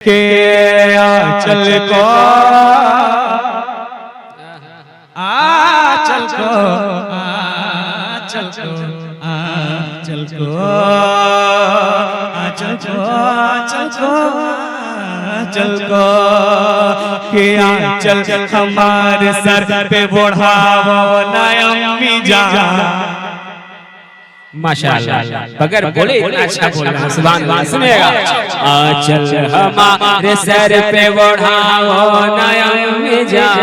के आंचल को आंचल को आंचल को आंचल को आंचल को आंचल को आंचल को के आंचल हमारे सर पे बढ़ावो ना अम्मी जान। माशाअल्लाह, बगैर बोले इतना अच्छा बोल रहा है। सुभान अल्लाह। सुनिएगा, आंचल हमारे सर पे बढ़ाओ नयम जान,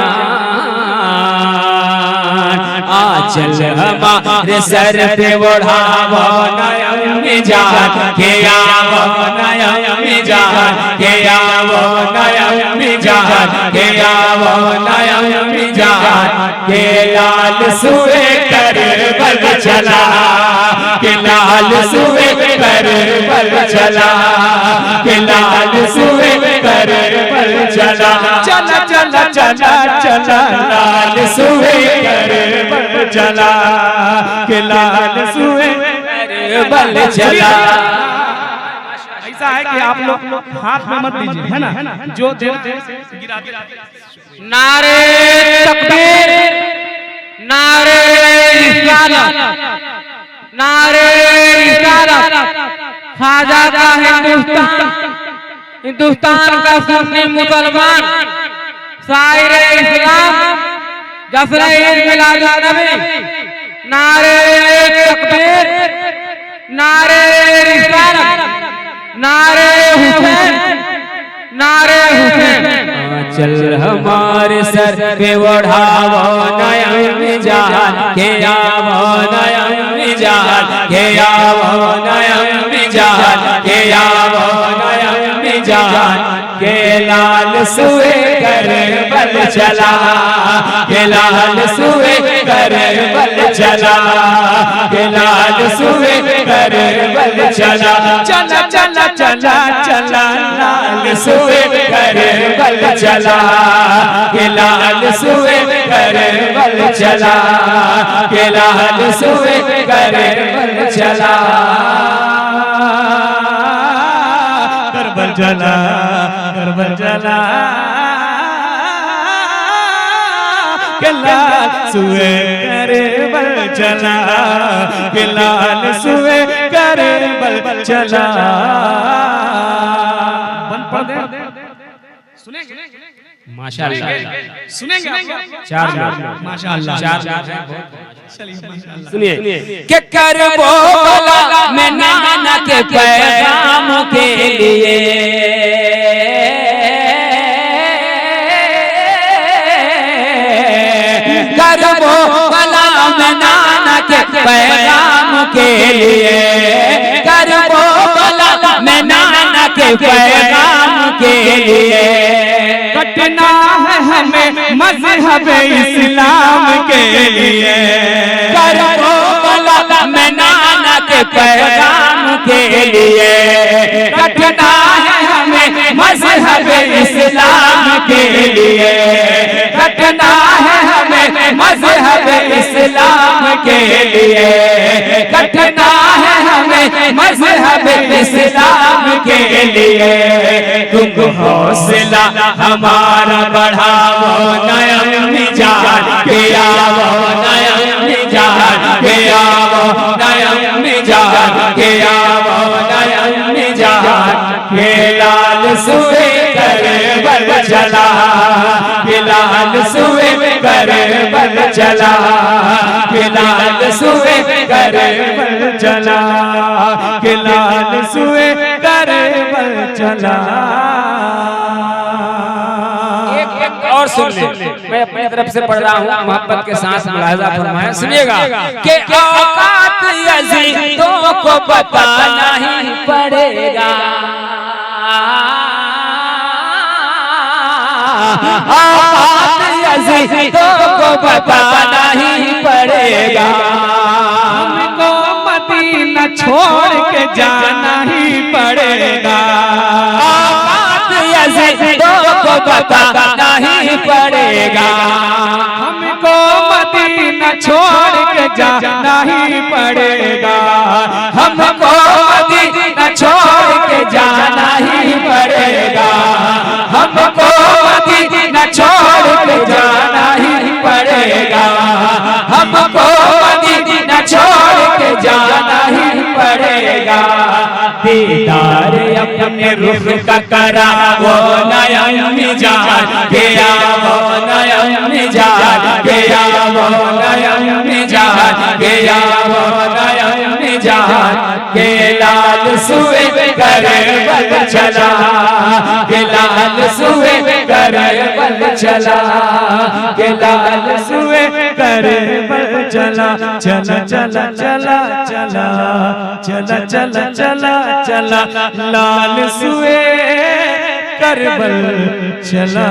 आंचल हमारे सर पे बढ़ाओ नयम जान, के आवो नयम जान, के आवो नयम जान, के आवो नयम जान, के लाल सुए करबल चला, के लाल सुए करबल चला, के लाल सुए करबल चला, चला चला चला चला लाल सुए करबल चला, के लाल सुए करबल चला। ऐसा है कि आप लोग हाथ में मत दीजिए, है ना, जो दे गिरा दे। नारे तकबीर, नारे रिसालत, नारे रिसालत। ख्वाजा का हिंदुस्तान, हिंदुस्तान का सुन्नी मुसलमान, शायर इस्लाम, जश्न ईद मिलाद नबी। नारे तकबीर, नारे रिसालत, नारे हुसैन, नारे हुसैन। आंचल हमारे सर पे बढ़ावो नयम जान, के आवो नयम जान, के आवो नयम जान, के आवो नयम जान, के लाल सुए करबल चला, के लाल सुए करबल चला, के लाल सुए करबल चला, चला चला चला चला लाल सुए करबल चला, के लाल सुए करबल चला, के लाल सुए करबल चला, करबल चला, करबल चला, के लाल सुए करबल चला, के लाल सुए करबल चला। बंद पढ़ दे, सुनेंगे माशाअल्लाह, सुनेंगे चार माशाअल्लाह, चार सुनिए। के करबो मैं नाना के पैगाम के लिए, करबो मैं नाना के पैगाम के लिए, करबो मैं नाना के पैगाम के लिए, कटना है हमें मज़हब इस्लाम के लिए, करबो मैं नाना के पैगाम के लिए, कटना है हमें मज़हब इस्लाम के लिए, कटना है हमें मज़हब इस्लाम के लिए, कटना है हमें मज़हब इस्लाम के लिए। तुम हौसला हमारा बढ़ावो नयम जान, के आवो नयम जान, के आवो नयम जान, के आवो नयम जान, के लाल सुए करबल चला, के लाल सुए करबल चला, के लाल सुए करबल चला, के लाल सुए करबल चला। एक और सुन ले, मैं अपनी तरफ से पढ़ रहा हूँ, मोहब्बत के साथ मुलाहिजा फरमाया। सुनिएगा कि औकात यज़ीदों को बताना ही पड़ेगा, औकात यज़ीदों को बताना ही पड़ेगा, हमको मदीना छोड़ के जाना ही पड़ेगा, औकात यज़ीदों को बताना ही पड़ेगा, हमको मदीना छोड़ के जाना ही पड़ेगा, हमको मदीना छोड़ के जाना ही पड़ेगा। दीदार अपने रुख का करा वो नयन मिजाज गया वो नयन मिजाज गया वो नयन मिजाज गया वो नयन मिजाज के लाल सुए करबल चला के लाल सुए करबल चला के लाल सुए करबल चला चला चला चला चला चला चला चला चला लाल सुए करबल चला।